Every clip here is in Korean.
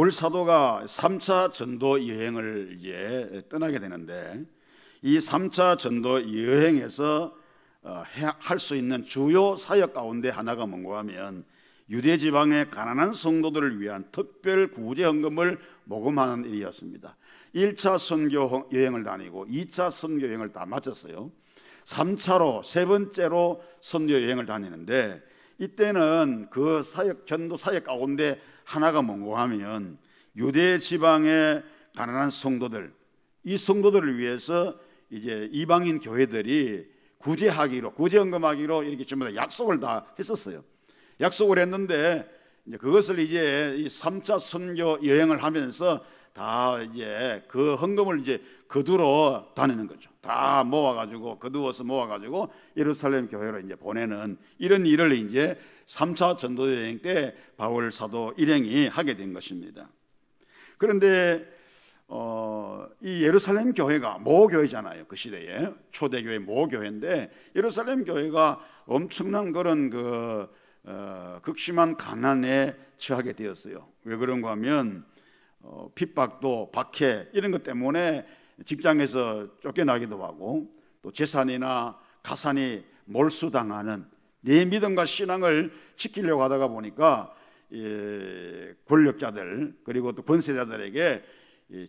바울 사도가 3차 전도 여행을 이제 떠나게 되는데, 이 3차 전도 여행에서 할 수 있는 주요 사역 가운데 하나가 뭔가 하면 유대 지방의 가난한 성도들을 위한 특별 구제 헌금을 모금하는 일이었습니다. 1차 선교 여행을 다니고 2차 선교 여행을 다 마쳤어요. 3차로 세 번째로 선교 여행을 다니는데, 이때는 그 사역, 전도 사역 가운데 하나가 뭔가 하면 유대 지방의 가난한 성도들, 이 성도들을 위해서 이제 이방인 교회들이 구제하기로, 구제헌금하기로 이렇게 전부 다 약속을 다 했었어요. 약속을 했는데, 이제 그것을 이제 이 3차 선교 여행을 하면서 다 이제 그 헌금을 이제 거두러 다니는 거죠. 다 모아가지고, 거두어서 모아가지고 예루살렘 교회로 이제 보내는 이런 일을 이제 3차 전도 여행 때 바울 사도 일행이 하게 된 것입니다. 그런데 이 예루살렘 교회가 모교회잖아요. 그 시대에 초대교회 모교회인데, 예루살렘 교회가 엄청난 그런 극심한 가난에 처하게 되었어요. 왜 그런가 하면 핍박도, 박해 이런 것 때문에 직장에서 쫓겨나기도 하고, 또 재산이나 가산이 몰수당하는, 내 믿음과 신앙을 지키려고 하다가 보니까 권력자들 그리고 또 권세자들에게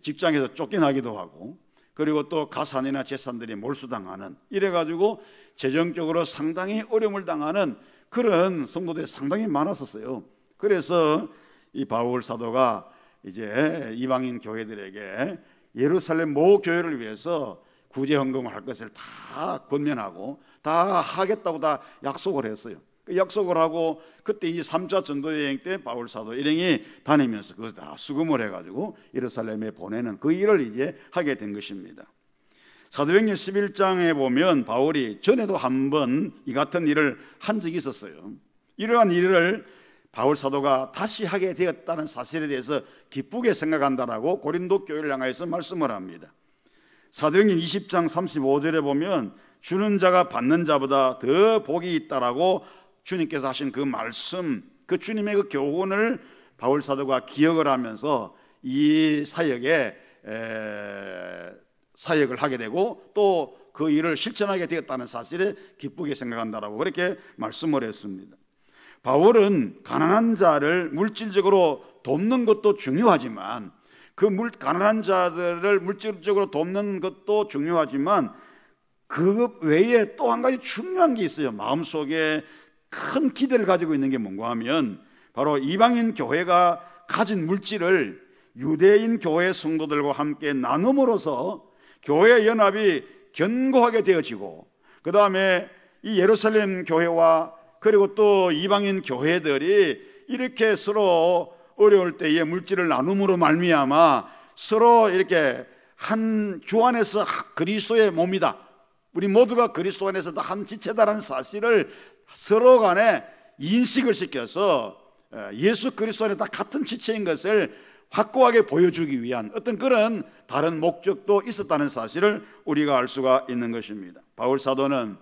직장에서 쫓겨나기도 하고, 그리고 또 가산이나 재산들이 몰수당하는, 이래가지고 재정적으로 상당히 어려움을 당하는 그런 성도들이 상당히 많았었어요. 그래서 이 바울 사도가 이제 이방인 교회들에게 예루살렘 모교회를 위해서 구제 헌금을 할 것을 다 권면하고 다 하겠다고 다 약속을 했어요. 그 약속을 하고, 그때 이제 3차 전도 여행 때 바울 사도 일행이 다니면서 그것을 다 수금을 해가지고 예루살렘에 보내는 그 일을 이제 하게 된 것입니다. 사도행전 11장에 보면 바울이 전에도 한 번 이 같은 일을 한 적이 있었어요. 이러한 일을 바울 사도가 다시 하게 되었다는 사실에 대해서 기쁘게 생각한다라고 고린도 교회를 향해서 말씀을 합니다. 사도행전 20장 35절에 보면 주는 자가 받는 자보다 더 복이 있다라고 주님께서 하신 그 말씀, 그 주님의 그 교훈을 바울 사도가 기억을 하면서 이 사역에 사역을 하게 되고, 또 그 일을 실천하게 되었다는 사실에 기쁘게 생각한다라고 그렇게 말씀을 했습니다. 바울은 가난한 자를 물질적으로 돕는 것도 중요하지만, 그 가난한 자들을 물질적으로 돕는 것도 중요하지만, 그 외에 또 한 가지 중요한 게 있어요. 마음속에 큰 기대를 가지고 있는 게 뭔가 하면, 바로 이방인 교회가 가진 물질을 유대인 교회 성도들과 함께 나눔으로써 교회 연합이 견고하게 되어지고, 그 다음에 이 예루살렘 교회와 그리고 또 이방인 교회들이 이렇게 서로 어려울 때에 물질을 나눔으로 말미암아 서로 이렇게 한 주 안에서 그리스도의 몸이다, 우리 모두가 그리스도 안에서 다 한 지체다라는 사실을 서로 간에 인식을 시켜서 예수 그리스도 안에 다 같은 지체인 것을 확고하게 보여주기 위한 어떤 그런 다른 목적도 있었다는 사실을 우리가 알 수가 있는 것입니다. 바울 사도는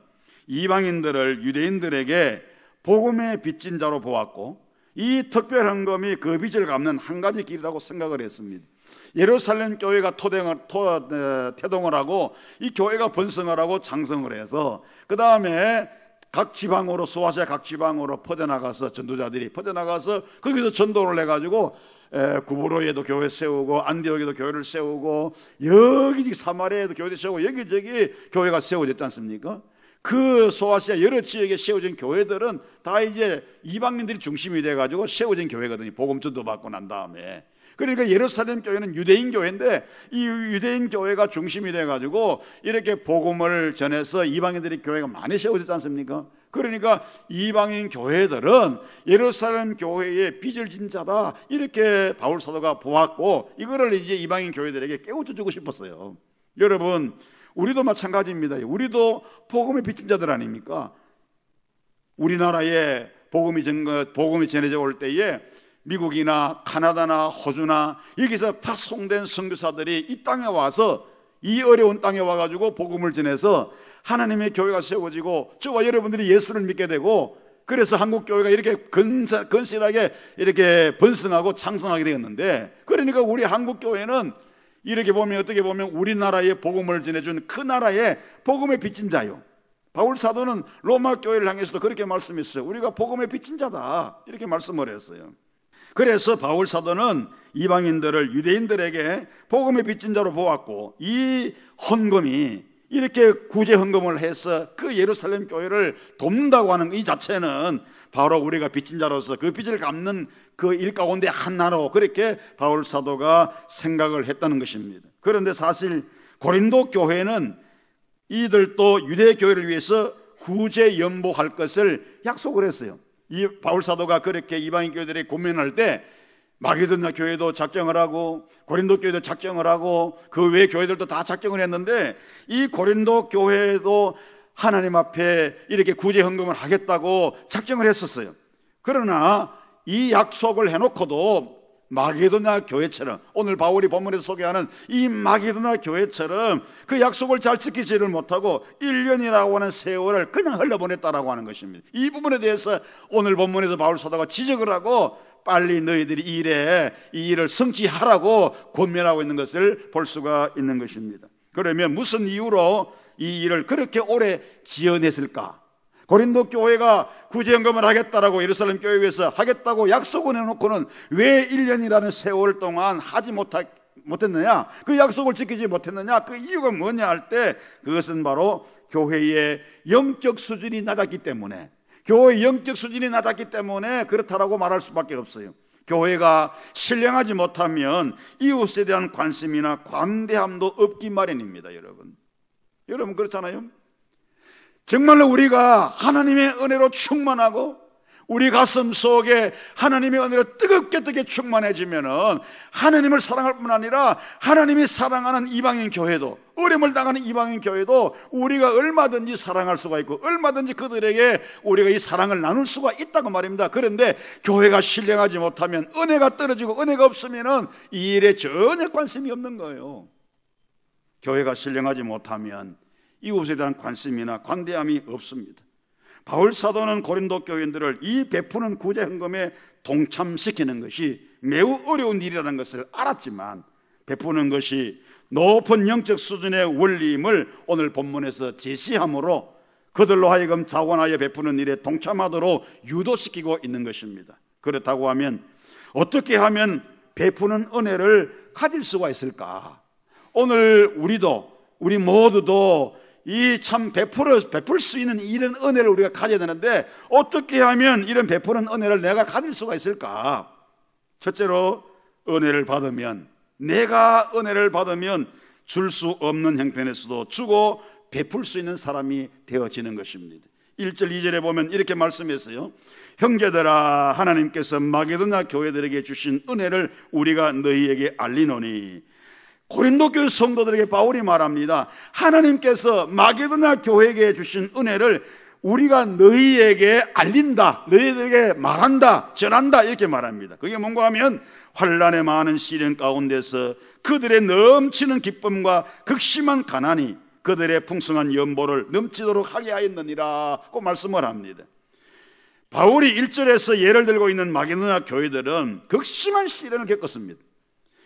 이방인들을 유대인들에게 복음의 빚진 자로 보았고, 이 특별 헌금이 그 빚을 갚는 한 가지 길이라고 생각을 했습니다. 예루살렘 교회가 태동을 하고, 이 교회가 번성을 하고 장성을 해서 그 다음에 각 지방으로, 소아시아 각 지방으로 퍼져나가서, 전도자들이 퍼져나가서 거기서 전도를 해가지고 구브로에도 교회 세우고, 안디옥에도 교회를 세우고, 여기저기 사마리아에도 교회를 세우고, 여기저기 교회가 세워졌지 않습니까? 그 소아시아 여러 지역에 세워진 교회들은 다 이제 이방인들이 중심이 돼가지고 세워진 교회거든요. 복음 전도받고 난 다음에. 그러니까 예루살렘 교회는 유대인 교회인데, 이 유대인 교회가 중심이 돼가지고 이렇게 복음을 전해서 이방인들이 교회가 많이 세워졌지 않습니까? 그러니까 이방인 교회들은 예루살렘 교회의 빚을 진 자다, 이렇게 바울 사도가 보았고, 이거를 이제 이방인 교회들에게 깨우쳐주고 싶었어요. 여러분, 우리도 마찬가지입니다. 우리도 복음의 빚진 자들 아닙니까? 우리나라에 복음이 전해져 올 때에 미국이나 카나다나 호주나 여기서 파송된 선교사들이 이 땅에 와서, 이 어려운 땅에 와가지고 복음을 전해서 하나님의 교회가 세워지고 저와 여러분들이 예수를 믿게 되고, 그래서 한국 교회가 이렇게 건실하게 이렇게 번성하고 창성하게 되었는데, 그러니까 우리 한국 교회는 이렇게 보면 어떻게 보면 우리나라의 복음을 전해준 그 나라의 복음의 빚진 자요. 바울 사도는 로마 교회를 향해서도 그렇게 말씀했어요. 우리가 복음의 빚진 자다, 이렇게 말씀을 했어요. 그래서 바울 사도는 이방인들을 유대인들에게 복음의 빚진 자로 보았고, 이 헌금이 이렇게 구제 헌금을 해서 그 예루살렘 교회를 돕는다고 하는 이 자체는 바로 우리가 빚진 자로서 그 빚을 갚는 그 일 가운데 하나로 그렇게 바울 사도가 생각을 했다는 것입니다. 그런데 사실 고린도 교회는 이들도 유대 교회를 위해서 구제 연보할 것을 약속을 했어요. 이 바울 사도가 그렇게 이방인 교회들이 고민할 때 마게도냐 교회도 작정을 하고 고린도 교회도 작정을 하고 그 외 교회들도 다 작정을 했는데, 이 고린도 교회도 하나님 앞에 이렇게 구제 헌금을 하겠다고 작정을 했었어요. 그러나 이 약속을 해놓고도 마게도냐 교회처럼, 오늘 바울이 본문에서 소개하는 이 마게도냐 교회처럼 그 약속을 잘 지키지를 못하고 1년이라고 하는 세월을 그냥 흘려보냈다라고 하는 것입니다. 이 부분에 대해서 오늘 본문에서 바울 사도가 지적을 하고 빨리 너희들이 이 일을 성취하라고 권면하고 있는 것을 볼 수가 있는 것입니다. 그러면 무슨 이유로 이 일을 그렇게 오래 지연했을까? 고린도 교회가 구제헌금을 하겠다라고 예루살렘 교회에서 하겠다고 약속을 해놓고는 왜 1년이라는 세월 동안 하지 못했느냐? 그 약속을 지키지 못했느냐? 그 이유가 뭐냐 할 때, 그것은 바로 교회의 영적 수준이 낮았기 때문에, 교회의 영적 수준이 낮았기 때문에 그렇다라고 말할 수밖에 없어요. 교회가 신령하지 못하면 이웃에 대한 관심이나 관대함도 없기 마련입니다. 여러분 그렇잖아요. 정말로 우리가 하나님의 은혜로 충만하고 우리 가슴 속에 하나님의 은혜로 뜨겁게 충만해지면은 하나님을 사랑할 뿐 아니라 하나님이 사랑하는 이방인 교회도, 어려움을 당하는 이방인 교회도 우리가 얼마든지 사랑할 수가 있고 얼마든지 그들에게 우리가 이 사랑을 나눌 수가 있다고 말입니다. 그런데 교회가 신령하지 못하면, 은혜가 떨어지고 은혜가 없으면은 이 일에 전혀 관심이 없는 거예요. 교회가 신령하지 못하면 이웃에 대한 관심이나 관대함이 없습니다. 바울 사도는 고린도 교인들을 이 베푸는 구제 헌금에 동참시키는 것이 매우 어려운 일이라는 것을 알았지만, 베푸는 것이 높은 영적 수준의 원리임을 오늘 본문에서 제시함으로 그들로 하여금 자원하여 베푸는 일에 동참하도록 유도시키고 있는 것입니다. 그렇다고 하면 어떻게 하면 베푸는 은혜를 가질 수가 있을까? 오늘 우리 모두도 이 참 베풀 수 있는 이런 은혜를 우리가 가져야 되는데, 어떻게 하면 이런 베푸는 은혜를 내가 가질 수가 있을까? 첫째로, 내가 은혜를 받으면 줄 수 없는 형편에서도 주고 베풀 수 있는 사람이 되어지는 것입니다. 1절 2절에 보면 이렇게 말씀했어요. 형제들아, 하나님께서 마게도냐 교회들에게 주신 은혜를 우리가 너희에게 알리노니. 고린도 교회 성도들에게 바울이 말합니다. 하나님께서 마게도냐 교회에게 주신 은혜를 우리가 너희에게 알린다, 너희들에게 말한다, 전한다, 이렇게 말합니다. 그게 뭔가 하면 환난의 많은 시련 가운데서 그들의 넘치는 기쁨과 극심한 가난이 그들의 풍성한 연보를 넘치도록 하게 하였느니라고 말씀을 합니다. 바울이 1절에서 예를 들고 있는 마게도냐 교회들은 극심한 시련을 겪었습니다.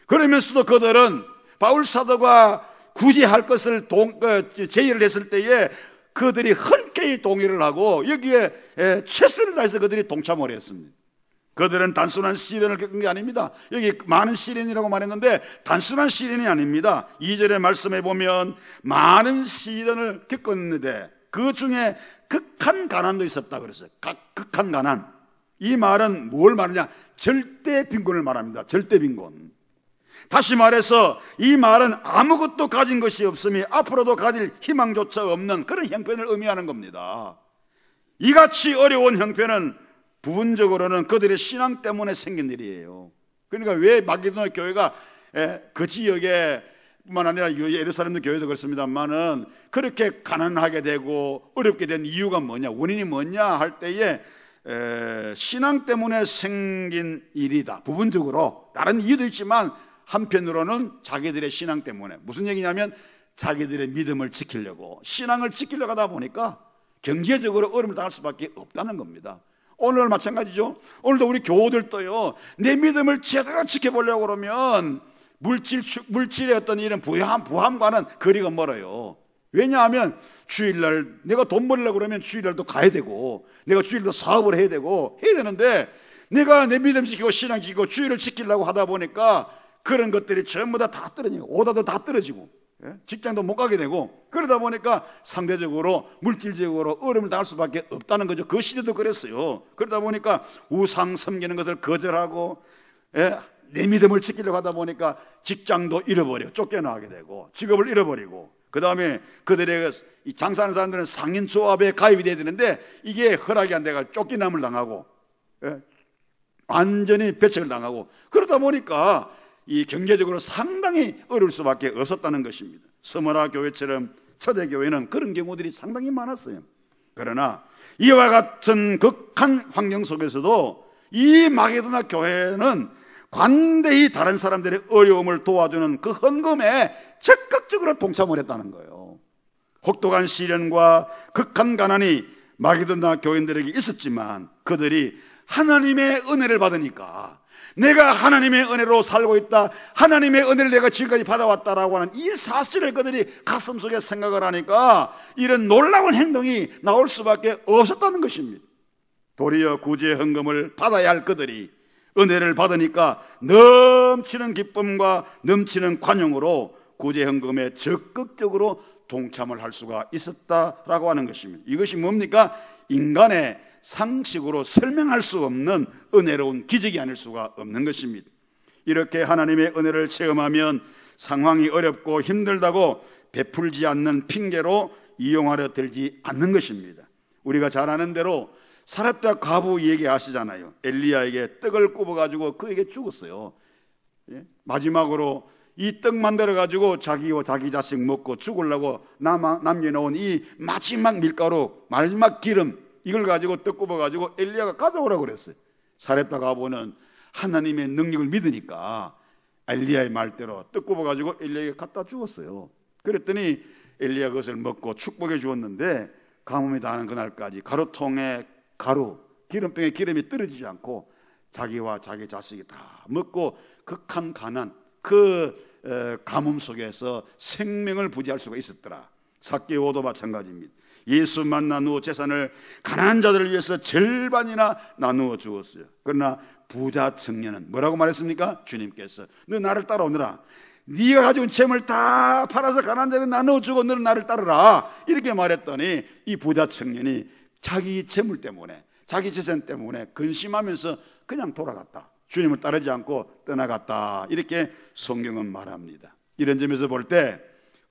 그러면서도 그들은 바울 사도가 구제할 것을 제의를 했을 때에 그들이 흔쾌히 동의를 하고 여기에 최선을 다해서 그들이 동참을 했습니다. 그들은 단순한 시련을 겪은 게 아닙니다. 여기 많은 시련이라고 말했는데 단순한 시련이 아닙니다. 2절의 말씀에 보면 많은 시련을 겪었는데 그 중에 극한 가난도 있었다 그랬어요. 극한 가난. 이 말은 뭘 말하냐? 절대 빈곤을 말합니다. 절대 빈곤. 다시 말해서 이 말은 아무것도 가진 것이 없으며 앞으로도 가질 희망조차 없는 그런 형편을 의미하는 겁니다. 이같이 어려운 형편은 부분적으로는 그들의 신앙 때문에 생긴 일이에요. 그러니까 왜 마게도냐 교회가 그 지역에 뿐만 아니라 예루살렘 교회도 그렇습니다만은 그렇게 가난하게 되고 어렵게 된 이유가 뭐냐, 원인이 뭐냐 할 때에 신앙 때문에 생긴 일이다. 부분적으로 다른 이유도 있지만 한편으로는 자기들의 신앙 때문에, 무슨 얘기냐면 자기들의 믿음을 지키려고, 신앙을 지키려고 하다 보니까 경제적으로 어려움을 당할 수밖에 없다는 겁니다. 오늘 마찬가지죠. 오늘도 우리 교우들도요, 내 믿음을 제대로 지켜보려고 그러면 물질의 어떤 이런 부함과는 거리가 멀어요. 왜냐하면 주일날 내가 돈 벌려고 그러면 주일날도 가야 되고, 내가 주일도 사업을 해야 되는데, 내가 내 믿음 지키고 신앙 지키고 주일을 지키려고 하다 보니까 그런 것들이 전부 다 떨어지고, 오다도 다 떨어지고, 직장도 못 가게 되고, 그러다 보니까 상대적으로 물질적으로 어려움을 당할 수밖에 없다는 거죠. 그 시대도 그랬어요. 그러다 보니까 우상 섬기는 것을 거절하고, 내 믿음을 지키려고 하다 보니까 직장도 잃어버려, 쫓겨나게 되고, 직업을 잃어버리고, 그 다음에 그들의 장사하는 사람들은 상인조합에 가입이 돼야 되는데 이게 허락이 안 돼가 쫓겨남을 당하고, 완전히 배척을 당하고, 그러다 보니까 이 경제적으로 상당히 어려울 수밖에 없었다는 것입니다. 서머나 교회처럼 초대교회는 그런 경우들이 상당히 많았어요. 그러나 이와 같은 극한 환경 속에서도 이 마게도나 교회는 관대히 다른 사람들의 어려움을 도와주는 그 헌금에 적극적으로 동참을 했다는 거예요. 혹독한 시련과 극한 가난이 마게도나 교인들에게 있었지만 그들이 하나님의 은혜를 받으니까, 내가 하나님의 은혜로 살고 있다, 하나님의 은혜를 내가 지금까지 받아왔다라고 하는 이 사실을 그들이 가슴속에 생각을 하니까 이런 놀라운 행동이 나올 수밖에 없었다는 것입니다. 도리어 구제 헌금을 받아야 할 그들이 은혜를 받으니까 넘치는 기쁨과 넘치는 관용으로 구제 헌금에 적극적으로 동참을 할 수가 있었다라고 하는 것입니다. 이것이 뭡니까? 인간의 상식으로 설명할 수 없는 은혜로운 기적이 아닐 수가 없는 것입니다. 이렇게 하나님의 은혜를 체험하면 상황이 어렵고 힘들다고 베풀지 않는 핑계로 이용하려 들지 않는 것입니다. 우리가 잘 아는 대로 사렙다 과부 얘기하시잖아요. 엘리야에게 떡을 굽어가지고 그에게 죽었어요. 마지막으로 이 떡 만들어가지고 자기와 자기 자식 먹고 죽으려고 남겨놓은 이 마지막 밀가루, 마지막 기름, 이걸 가지고 떡 굽어가지고 엘리야가 가져오라고 그랬어요. 사렙다 과부는 하나님의 능력을 믿으니까 엘리야의 말대로 떡 굽어가지고 엘리야에게 갖다 주었어요. 그랬더니 엘리야가 그것을 먹고 축복해 주었는데 가뭄이 다하는 그날까지 가루통에 가루, 기름병에 기름이 떨어지지 않고 자기와 자기 자식이 다 먹고 극한 가난, 그 가뭄 속에서 생명을 부지할 수가 있었더라. 삭개오도 마찬가지입니다. 예수 만난 후 재산을 가난한 자들을 위해서 절반이나 나누어 주었어요. 그러나 부자 청년은 뭐라고 말했습니까? 주님께서 너 나를 따라오너라, 네가 가지고 재물 다 팔아서 가난한 자들에 나누어주고 너는 나를 따르라, 이렇게 말했더니 이 부자 청년이 자기 재물 때문에, 자기 재산 때문에 근심하면서 그냥 돌아갔다. 주님을 따르지 않고 떠나갔다. 이렇게 성경은 말합니다. 이런 점에서 볼 때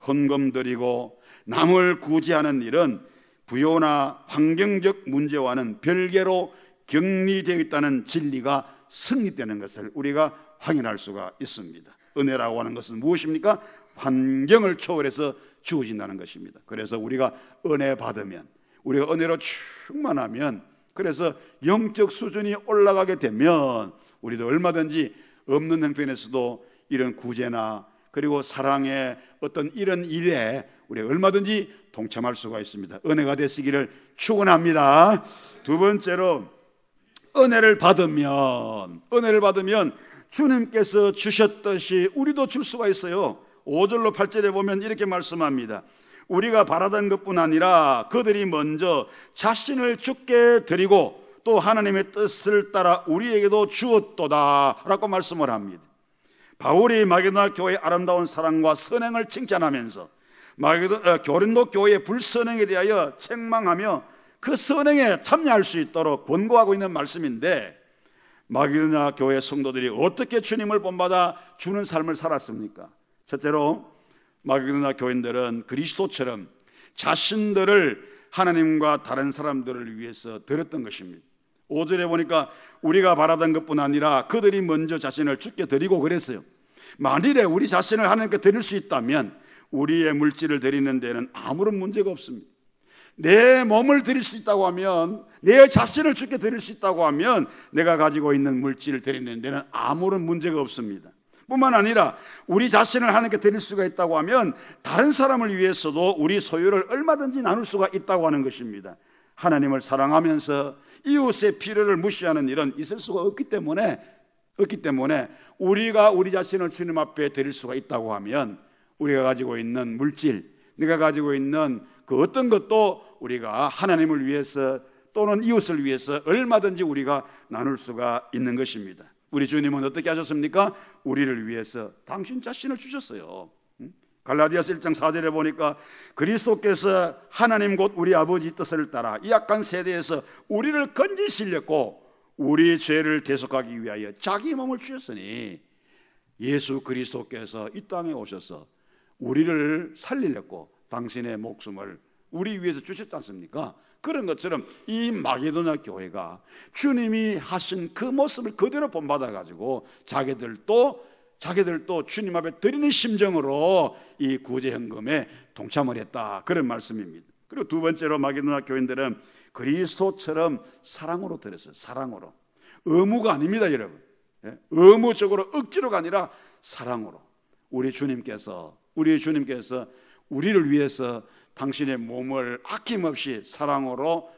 헌금 드리고 남을 구제하는 일은 부요나 환경적 문제와는 별개로 격리되어 있다는 진리가 승리되는 것을 우리가 확인할 수가 있습니다. 은혜라고 하는 것은 무엇입니까? 환경을 초월해서 주어진다는 것입니다. 그래서 우리가 은혜 받으면, 우리가 은혜로 충만하면, 그래서 영적 수준이 올라가게 되면 우리도 얼마든지 없는 형편에서도 이런 구제나 그리고 사랑의 어떤 이런 일에 우리가 얼마든지 동참할 수가 있습니다. 은혜가 되시기를 축원합니다. 두 번째로 은혜를 받으면 주님께서 주셨듯이 우리도 줄 수가 있어요. 5절로 8절에 보면 이렇게 말씀합니다. 우리가 바라던 것뿐 아니라 그들이 먼저 자신을 주께 드리고 또 하나님의 뜻을 따라 우리에게도 주었도다 라고 말씀을 합니다. 바울이 마게도나 교회의 아름다운 사랑과 선행을 칭찬하면서 고린도 교회의 불선행에 대하여 책망하며 그 선행에 참여할 수 있도록 권고하고 있는 말씀인데, 마게도나 교회 성도들이 어떻게 주님을 본받아 주는 삶을 살았습니까? 첫째로 마게도나 교인들은 그리스도처럼 자신들을 하나님과 다른 사람들을 위해서 드렸던 것입니다. 5절에 보니까 우리가 바라던 것뿐 아니라 그들이 먼저 자신을 주께 드리고 그랬어요. 만일에 우리 자신을 하나님께 드릴 수 있다면 우리의 물질을 드리는 데는 아무런 문제가 없습니다. 내 몸을 드릴 수 있다고 하면, 내 자신을 주께 드릴 수 있다고 하면 내가 가지고 있는 물질을 드리는 데는 아무런 문제가 없습니다. 뿐만 아니라 우리 자신을 하나님께 드릴 수가 있다고 하면 다른 사람을 위해서도 우리 소유를 얼마든지 나눌 수가 있다고 하는 것입니다. 하나님을 사랑하면서 이웃의 필요를 무시하는 일은 있을 수가 없기 때문에 우리가 우리 자신을 주님 앞에 드릴 수가 있다고 하면 우리가 가지고 있는 물질, 내가 가지고 있는 그 어떤 것도 우리가 하나님을 위해서 또는 이웃을 위해서 얼마든지 우리가 나눌 수가 있는 것입니다. 우리 주님은 어떻게 하셨습니까? 우리를 위해서 당신 자신을 주셨어요. 갈라디아서 1장 4절에 보니까 그리스도께서 하나님 곧 우리 아버지 뜻을 따라 이 악한 세대에서 우리를 건지시려고 우리 죄를 대속하기 위하여 자기 몸을 주셨으니, 예수 그리스도께서 이 땅에 오셔서 우리를 살리려고 당신의 목숨을 우리 위해서 주셨지 않습니까? 그런 것처럼 이 마게도냐 교회가 주님이 하신 그 모습을 그대로 본받아 가지고 자기들도 주님 앞에 드리는 심정으로 이 구제 헌금에 동참을 했다, 그런 말씀입니다. 그리고 두 번째로 마게도냐 교인들은 그리스도처럼 사랑으로 드렸어요. 사랑으로. 의무가 아닙니다, 여러분. 의무적으로 억지로가 아니라 사랑으로. 우리 주님께서 우리를 위해서 당신의 몸을 아낌없이 사랑으로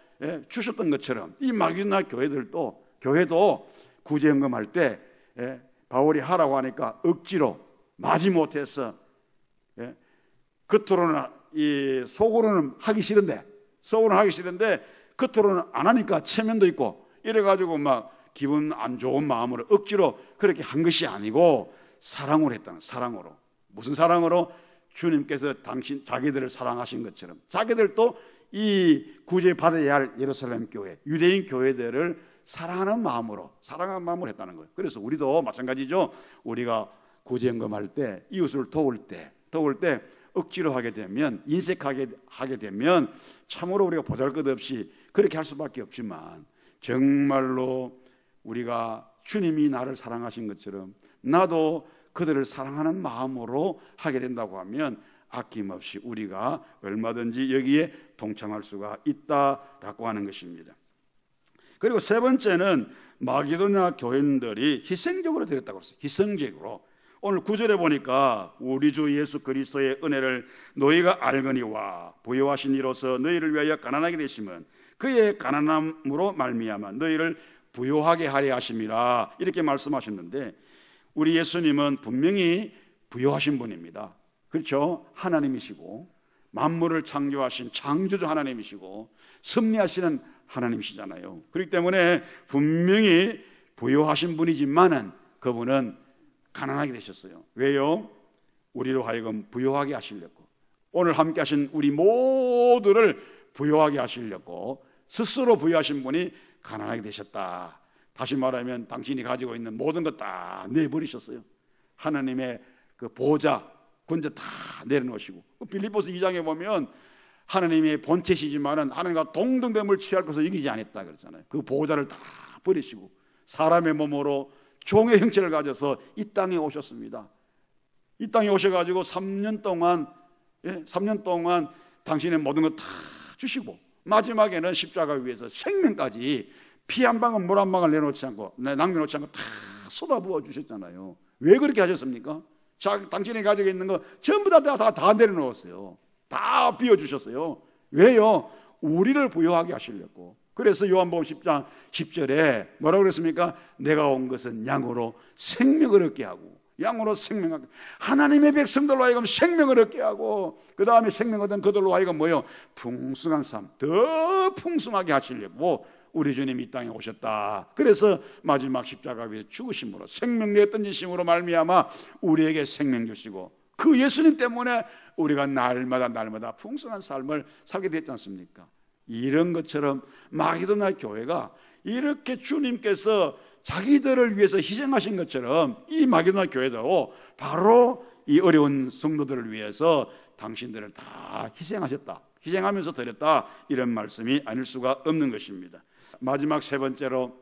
주셨던 것처럼 이 마게도냐 교회도 구제헌금할 때 바울이 하라고 하니까 억지로 마지 못해서, 겉으로는 속으로는 하기 싫은데 겉으로는 안 하니까 체면도 있고 이래가지고 막 기분 안 좋은 마음으로 억지로 그렇게 한 것이 아니고 사랑으로 했다는, 사랑으로. 무슨 사랑으로? 주님께서 자기들을 사랑하신 것처럼 자기들도 이 구제받아야 할 예루살렘 교회, 유대인 교회들을 사랑하는 마음으로 했다는 거예요. 그래서 우리도 마찬가지죠. 우리가 구제헌금할 때, 이웃을 도울 때 억지로 하게 되면, 인색하게 하게 되면 참으로 우리가 보잘것없이 그렇게 할 수밖에 없지만, 정말로 우리가 주님이 나를 사랑하신 것처럼 나도 그들을 사랑하는 마음으로 하게 된다고 하면 아낌없이 우리가 얼마든지 여기에 동참할 수가 있다라고 하는 것입니다. 그리고 세 번째는 마게도냐 교인들이 희생적으로 드렸다고 했어요. 희생적으로. 오늘 9절에 보니까 우리 주 예수 그리스도의 은혜를 너희가 알거니와 부요하신 이로서 너희를 위하여 가난하게 되심은 그의 가난함으로 말미암아 너희를 부요하게 하려 하심이라, 이렇게 말씀하셨는데, 우리 예수님은 분명히 부요하신 분입니다. 그렇죠? 하나님이시고 만물을 창조하신 창조주 하나님이시고 섭리하시는 하나님이시잖아요. 그렇기 때문에 분명히 부요하신 분이지만은 그분은 가난하게 되셨어요. 왜요? 우리로 하여금 부요하게 하시려고, 오늘 함께 하신 우리 모두를 부요하게 하시려고 스스로 부요하신 분이 가난하게 되셨다. 다시 말하면 당신이 가지고 있는 모든 것 다 내버리셨어요. 하나님의 그 보좌, 권세 다 내려놓으시고, 빌립보서 2장에 보면 하나님의 본체시지만은 하나님과 동등됨을 취할 것을 이기지 않았다 그랬잖아요. 그 보좌를 다 버리시고 사람의 몸으로 종의 형체를 가져서 이 땅에 오셨습니다. 이 땅에 오셔가지고 3년 동안 당신의 모든 것 다 주시고 마지막에는 십자가 위에서 생명까지 피 한 방울 물 한 방울 남겨놓지 않고 다 쏟아부어 주셨잖아요. 왜 그렇게 하셨습니까? 당신이 가지고 있는 거 전부 다 내려놓았어요. 다 비워주셨어요. 왜요? 우리를 부요하게 하시려고. 그래서 요한복음 10장 10절에 뭐라고 그랬습니까? 내가 온 것은 양으로 생명을 얻게 하고, 양으로 생명을, 하나님의 백성들로 하여금 생명을 얻게 하고, 그 다음에 생명 얻은 그들로 하여금 뭐요? 풍성한 삶, 더 풍성하게 하시려고 우리 주님이 이 땅에 오셨다. 그래서 마지막 십자가 위에서 죽으심으로, 생명 내어 던지심으로 말미암아 우리에게 생명 주시고, 그 예수님 때문에 우리가 날마다 풍성한 삶을 살게 됐지 않습니까? 이런 것처럼 마게도냐 교회가 이렇게 주님께서 자기들을 위해서 희생하신 것처럼 이 마게도냐 교회도 바로 이 어려운 성도들을 위해서 당신들을 다 희생하셨다, 희생하면서 드렸다, 이런 말씀이 아닐 수가 없는 것입니다. 마지막 세 번째로,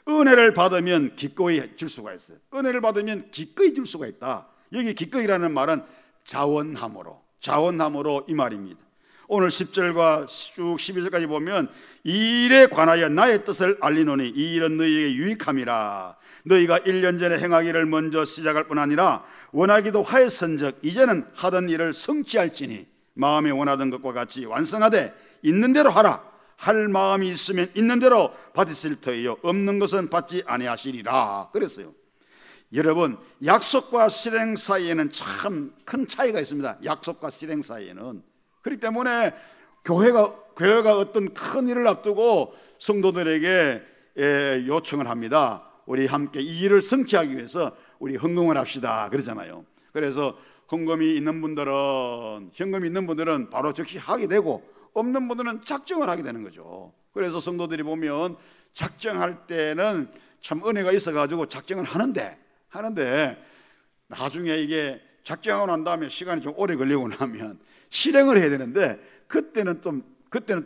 은혜를 받으면 기꺼이 줄 수가 있어요. 은혜를 받으면 기꺼이 줄 수가 있다. 여기 기꺼이라는 말은 자원함으로 이 말입니다. 오늘 10절과 쭉 12절까지 보면 이 일에 관하여 나의 뜻을 알리노니 이 일은 너희에게 유익함이라. 너희가 1년 전에 행하기를 먼저 시작할 뿐 아니라 원하기도 하였은즉 이제는 하던 일을 성취할지니 마음에 원하던 것과 같이 완성하되 있는 대로 하라. 할 마음이 있으면 있는 대로 받으실 터이요 없는 것은 받지 아니하시리라 그랬어요. 여러분, 약속과 실행 사이에는 참 큰 차이가 있습니다. 약속과 실행 사이에는. 그렇기 때문에 교회가 어떤 큰 일을 앞두고 성도들에게 요청을 합니다. 우리 함께 이 일을 성취하기 위해서 우리 헌금을 합시다 그러잖아요. 그래서 헌금이 있는 분들은 바로 즉시 하게 되고, 없는 분들은 작정을 하게 되는 거죠. 그래서 성도들이 보면 작정할 때는 참 은혜가 있어가지고 작정을 하는데 나중에 이게 작정하고 난 다음에 시간이 좀 오래 걸리고 나면 실행을 해야 되는데 그때는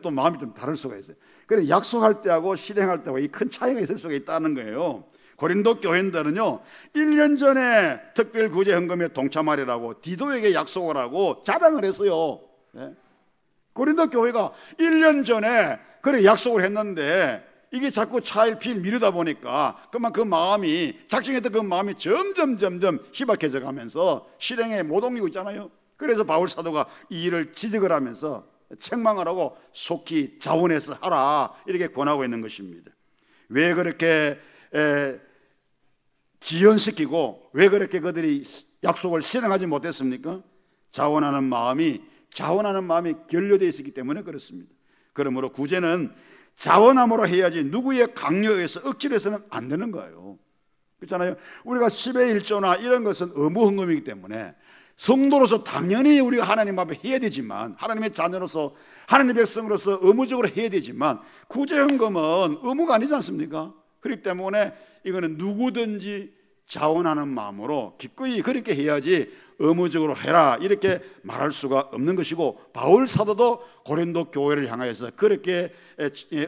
또 마음이 좀 다를 수가 있어요. 그래, 약속할 때하고 실행할 때하고 이 큰 차이가 있을 수가 있다는 거예요. 고린도 교인들은요 1년 전에 특별 구제 헌금에 동참하리라고 디도에게 약속을 하고 자랑을 했어요. 네? 고린도 교회가 1년 전에 그래 약속을 했는데 이게 자꾸 차일피일 미루다 보니까 그만 그 마음이, 작정했던 그 마음이 점점 희박해져 가면서 실행에 못 옮기고 있잖아요. 그래서 바울 사도가 이 일을 지적을 하면서 책망을 하고 속히 자원해서 하라 이렇게 권하고 있는 것입니다. 왜 그렇게 지연시키고 왜 그렇게 그들이 약속을 실행하지 못했습니까? 자원하는 마음이 결여되어 있었기 때문에 그렇습니다. 그러므로 구제는 자원함으로 해야지 누구의 강요에 의해서 억지로 해서는 안 되는 거예요. 그렇잖아요. 우리가 10의 1조나 이런 것은 의무 헌금이기 때문에 성도로서 당연히 우리가 하나님 앞에 해야 되지만, 하나님의 자녀로서 하나님의 백성으로서 의무적으로 해야 되지만, 구제 헌금은 의무가 아니지 않습니까? 그렇기 때문에 이거는 누구든지 자원하는 마음으로 기꺼이 그렇게 해야지 의무적으로 해라 이렇게 말할 수가 없는 것이고, 바울 사도도 고린도 교회를 향하여서 그렇게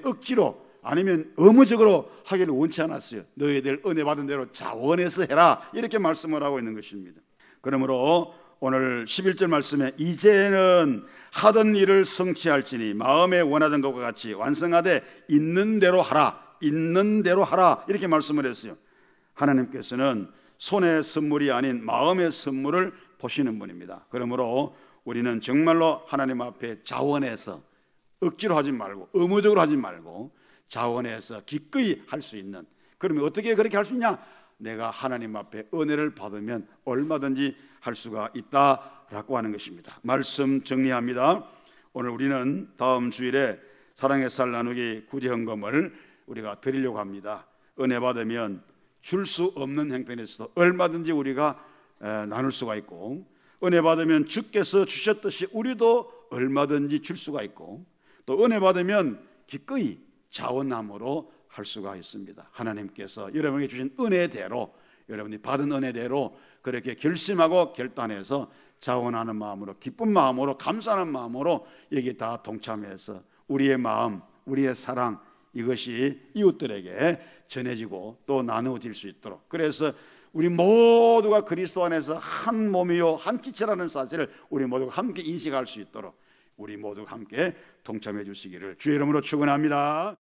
억지로 아니면 의무적으로 하기를 원치 않았어요. 너희들 은혜 받은 대로 자원해서 해라 이렇게 말씀을 하고 있는 것입니다. 그러므로 오늘 11절 말씀에 이제는 하던 일을 성취할지니 마음에 원하던 것과 같이 완성하되 있는 대로 하라 이렇게 말씀을 했어요. 하나님께서는 손의 선물이 아닌 마음의 선물을 보시는 분입니다. 그러므로 우리는 정말로 하나님 앞에 자원해서 억지로 하지 말고 의무적으로 하지 말고 자원해서 기꺼이 할 수 있는, 그러면 어떻게 그렇게 할 수 있냐? 내가 하나님 앞에 은혜를 받으면 얼마든지 할 수가 있다라고 하는 것입니다. 말씀 정리합니다. 오늘 우리는 다음 주일에 사랑의 살 나누기 구제 헌금을 우리가 드리려고 합니다. 은혜 받으면 줄 수 없는 형편에서도 얼마든지 우리가 나눌 수가 있고, 은혜 받으면 주께서 주셨듯이 우리도 얼마든지 줄 수가 있고, 또 은혜 받으면 기꺼이 자원함으로 할 수가 있습니다. 하나님께서 여러분에게 주신 은혜대로, 여러분이 받은 은혜대로 그렇게 결심하고 결단해서 자원하는 마음으로, 기쁜 마음으로, 감사하는 마음으로 여기에 다 동참해서 우리의 마음, 우리의 사랑, 이것이 이웃들에게 전해지고 또 나누어질 수 있도록, 그래서 우리 모두가 그리스도 안에서 한 몸이요 한 지체라는 사실을 우리 모두가 함께 인식할 수 있도록 우리 모두가 함께 동참해 주시기를 주의 이름으로 축원합니다.